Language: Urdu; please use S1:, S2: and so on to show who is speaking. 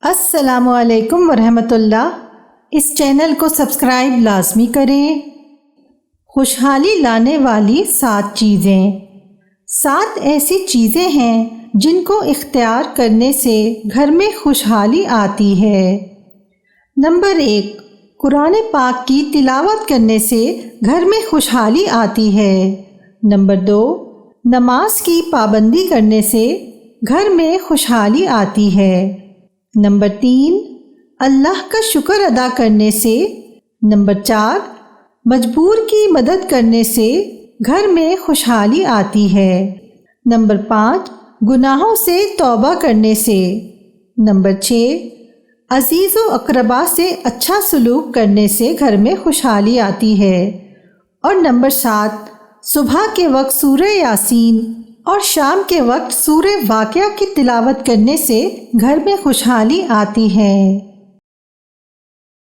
S1: السلام علیکم ورحمۃ اللہ۔ اس چینل کو سبسکرائب لازمی کریں۔ خوشحالی لانے والی 7 چیزیں۔ 7 ایسی چیزیں ہیں جن کو اختیار کرنے سے گھر میں خوشحالی آتی ہے۔ نمبر 1، قرآن پاک کی تلاوت کرنے سے گھر میں خوشحالی آتی ہے۔ نمبر 2، نماز کی پابندی کرنے سے گھر میں خوشحالی آتی ہے۔ نمبر 3، اللہ کا شکر ادا کرنے سے۔ نمبر 4، مجبور کی مدد کرنے سے گھر میں خوشحالی آتی ہے۔ نمبر 5، گناہوں سے توبہ کرنے سے۔ نمبر 6، عزیز و اقربا سے اچھا سلوک کرنے سے گھر میں خوشحالی آتی ہے۔ اور نمبر 7، صبح کے وقت سورہ یاسین اور شام کے وقت سورہ واقعہ کی تلاوت کرنے سے گھر میں خوشحالی آتی ہے۔